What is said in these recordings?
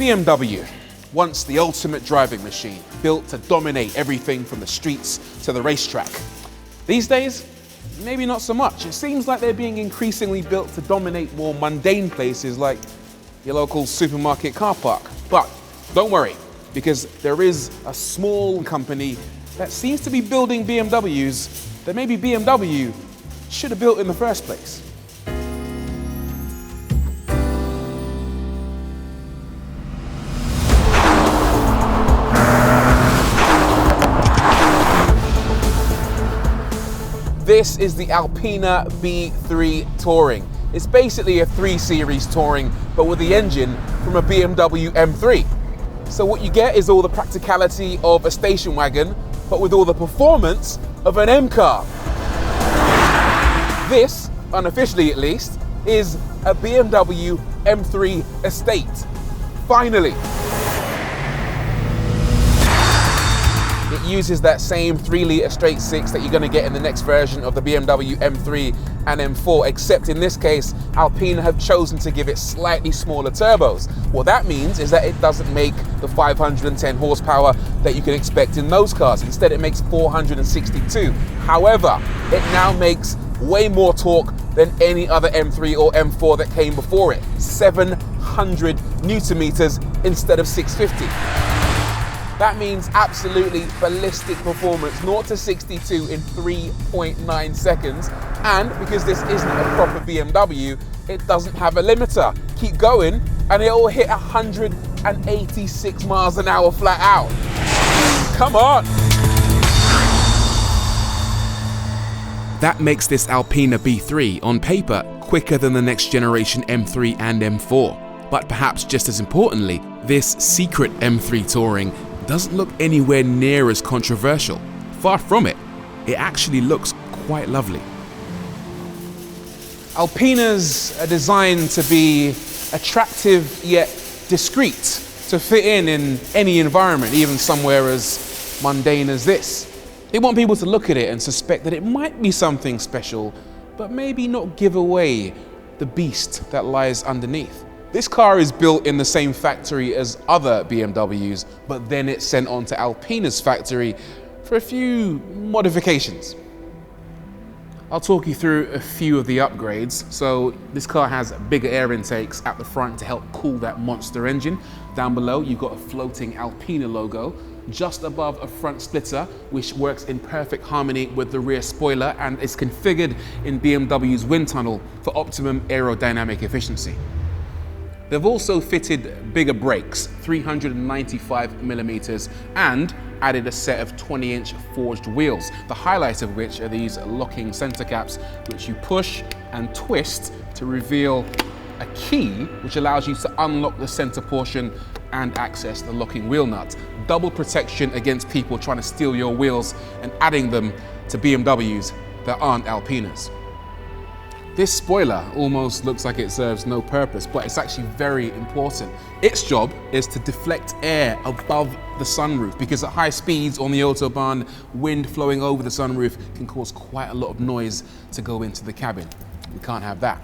BMW, once the ultimate driving machine, built to dominate everything from the streets to the racetrack. These days, maybe not so much. It seems like they're being increasingly built to dominate more mundane places like your local supermarket car park. But don't worry, because there is a small company that seems to be building BMWs that maybe BMW should have built in the first place. This is the Alpina B3 Touring. It's basically a 3 Series Touring, but with the engine from a BMW M3. So what you get is all the practicality of a station wagon, but with all the performance of an M car. This, unofficially at least, is a BMW M3 estate. Finally. It uses that same 3-litre straight six that you're going to get in the next version of the BMW M3 and M4, except in this case, Alpina have chosen to give it slightly smaller turbos. What that means is that it doesn't make the 510 horsepower that you can expect in those cars. Instead, it makes 462. However, it now makes way more torque than any other M3 or M4 that came before it. 700 Newton meters instead of 650. That means absolutely ballistic performance, 0 to 62 in 3.9 seconds. And because this isn't a proper BMW, it doesn't have a limiter. Keep going and it'll hit 186 miles an hour flat out. Come on. That makes this Alpina B3 on paper quicker than the next generation M3 and M4. But perhaps just as importantly, this secret M3 Touring doesn't look anywhere near as controversial. Far from it. It actually looks quite lovely. Alpinas are designed to be attractive yet discreet, to fit in any environment, even somewhere as mundane as this. They want people to look at it and suspect that it might be something special, but maybe not give away the beast that lies underneath. This car is built in the same factory as other BMWs, but then it's sent on to Alpina's factory for a few modifications. I'll talk you through a few of the upgrades. So this car has bigger air intakes at the front to help cool that monster engine. Down below, you've got a floating Alpina logo. Just above a front splitter, which works in perfect harmony with the rear spoiler and is configured in BMW's wind tunnel for optimum aerodynamic efficiency. They've also fitted bigger brakes, 395 millimeters, and added a set of 20-inch forged wheels, the highlight of which are these locking center caps, which you push and twist to reveal a key, which allows you to unlock the center portion and access the locking wheel nut. Double protection against people trying to steal your wheels and adding them to BMWs that aren't Alpinas. This spoiler almost looks like it serves no purpose, but it's actually very important. Its job is to deflect air above the sunroof, because at high speeds on the Autobahn, wind flowing over the sunroof can cause quite a lot of noise to go into the cabin. We can't have that.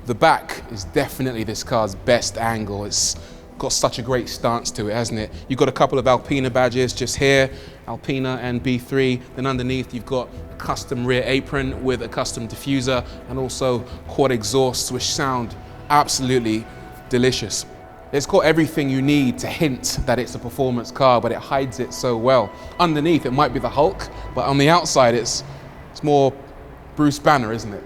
The back is definitely this car's best angle. It's got such a great stance to it, hasn't it? You've got a couple of Alpina badges just here, Alpina and B3. Then underneath you've got a custom rear apron with a custom diffuser and also quad exhausts, which sound absolutely delicious. It's got everything you need to hint that it's a performance car, but it hides it so well. Underneath it might be the Hulk, but on the outside it's more Bruce Banner, isn't it?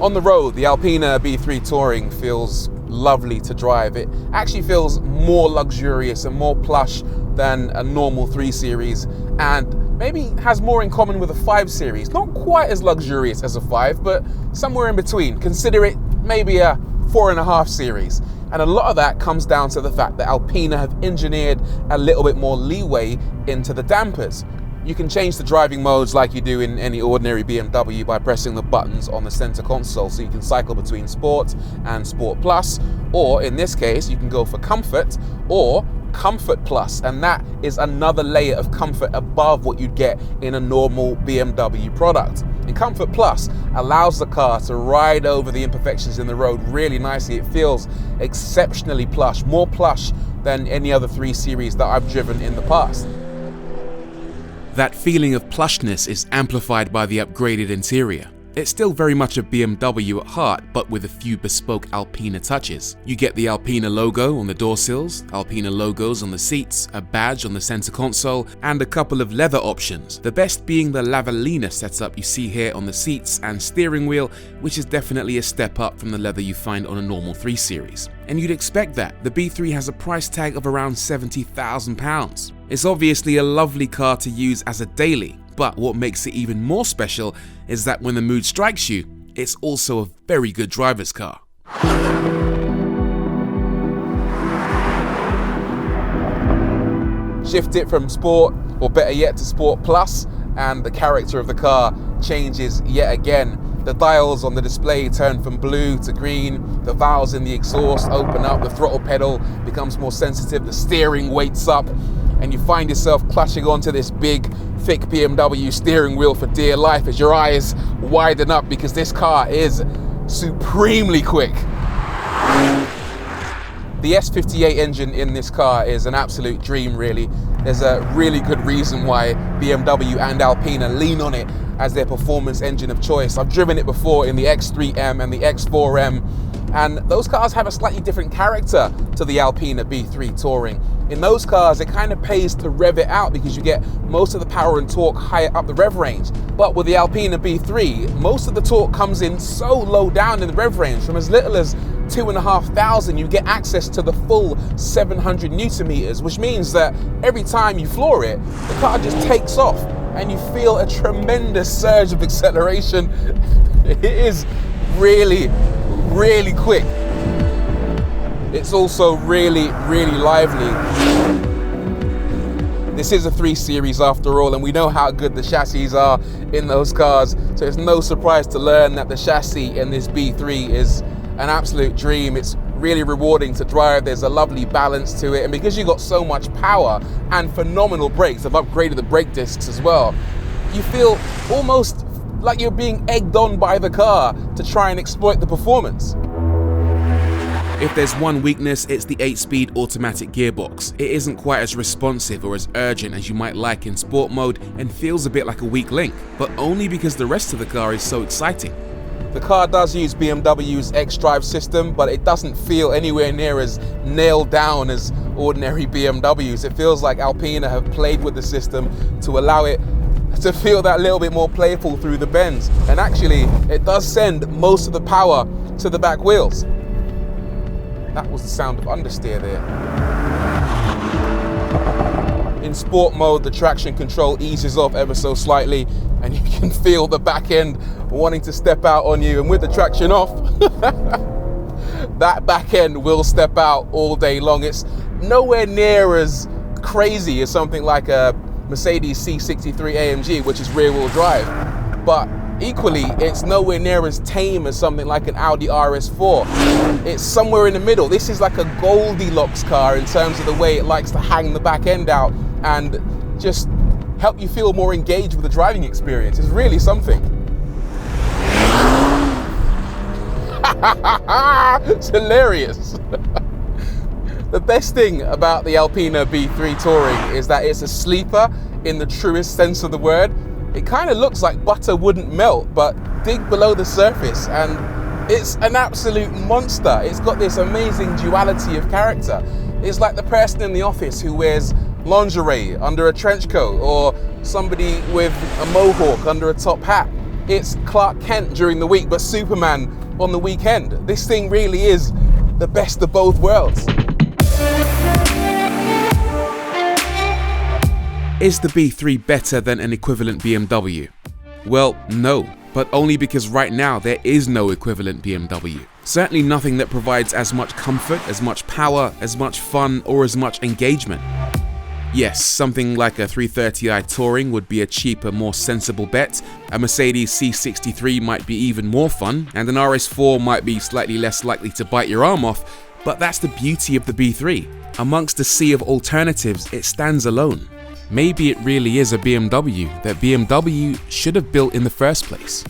On the road, the Alpina B3 Touring feels lovely to drive. It actually feels more luxurious and more plush than a normal 3 Series, and maybe has more in common with a 5 Series. Not quite as luxurious as a 5, but somewhere in between. Consider it maybe a 4.5 Series. And a lot of that comes down to the fact that Alpina have engineered a little bit more leeway into the dampers. You can change the driving modes like you do in any ordinary BMW by pressing the buttons on the center console, so you can cycle between Sport and Sport Plus, or in this case you can go for Comfort or Comfort Plus, and that is another layer of comfort above what you'd get in a normal BMW product. And Comfort Plus allows the car to ride over the imperfections in the road really nicely. It feels exceptionally plush, more plush than any other 3 Series that I've driven in the past. That feeling of plushness is amplified by the upgraded interior. It's still very much a BMW at heart, but with a few bespoke Alpina touches. You get the Alpina logo on the door sills, Alpina logos on the seats, a badge on the center console, and a couple of leather options. The best being the Lavallina setup you see here on the seats and steering wheel, which is definitely a step up from the leather you find on a normal 3 Series. And you'd expect that. The B3 has a price tag of around £70,000. It's obviously a lovely car to use as a daily, but what makes it even more special is that when the mood strikes you, it's also a very good driver's car. Shift it from Sport, or better yet to Sport Plus, and the character of the car changes yet again. The dials on the display turn from blue to green, the valves in the exhaust open up, the throttle pedal becomes more sensitive, the steering weights up, and you find yourself clutching onto this big, thick BMW steering wheel for dear life as your eyes widen up because this car is supremely quick. The S58 engine in this car is an absolute dream, really. There's a really good reason why BMW and Alpina lean on it as their performance engine of choice. I've driven it before in the X3M and the X4M, and those cars have a slightly different character to the Alpina B3 Touring. In those cars, it kind of pays to rev it out because you get most of the power and torque higher up the rev range. But with the Alpina B3, most of the torque comes in so low down in the rev range. From as little as 2,500, you get access to the full 700 Newton meters, which means that every time you floor it, the car just takes off and you feel a tremendous surge of acceleration. It is really, really quick. It's also really, really lively. This is a 3 Series after all, and we know how good the chassis are in those cars, so it's no surprise to learn that the chassis in this B3 is an absolute dream. It's really rewarding to drive. There's a lovely balance to it, and because you've got so much power and phenomenal brakes, I've upgraded the brake discs as well, you feel almost like you're being egged on by the car to try and exploit the performance. If there's one weakness, it's the 8-speed automatic gearbox. It isn't quite as responsive or as urgent as you might like in sport mode and feels a bit like a weak link, but only because the rest of the car is so exciting. The car does use BMW's xDrive system, but it doesn't feel anywhere near as nailed down as ordinary BMWs. It feels like Alpina have played with the system to allow it to feel that little bit more playful through the bends. And actually, it does send most of the power to the back wheels. That was the sound of understeer there. In sport mode, the traction control eases off ever so slightly and you can feel the back end wanting to step out on you. And with the traction off, that back end will step out all day long. It's nowhere near as crazy as something like a Mercedes C63 AMG, which is rear wheel drive. But equally, it's nowhere near as tame as something like an Audi RS4. It's somewhere in the middle. This is like a Goldilocks car in terms of the way it likes to hang the back end out and just help you feel more engaged with the driving experience. It's really something. It's hilarious. The best thing about the Alpina B3 Touring is that it's a sleeper in the truest sense of the word. It kind of looks like butter wouldn't melt, but dig below the surface and it's an absolute monster. It's got this amazing duality of character. It's like the person in the office who wears lingerie under a trench coat or somebody with a mohawk under a top hat. It's Clark Kent during the week, but Superman on the weekend. This thing really is the best of both worlds. Is the B3 better than an equivalent BMW? Well, no, but only because right now there is no equivalent BMW. Certainly nothing that provides as much comfort, as much power, as much fun, or as much engagement. Yes, something like a 330i Touring would be a cheaper, more sensible bet, a Mercedes C63 might be even more fun, and an RS4 might be slightly less likely to bite your arm off, but that's the beauty of the B3. Amongst a sea of alternatives, it stands alone. maybe it really is a BMW that BMW should have built in the first place.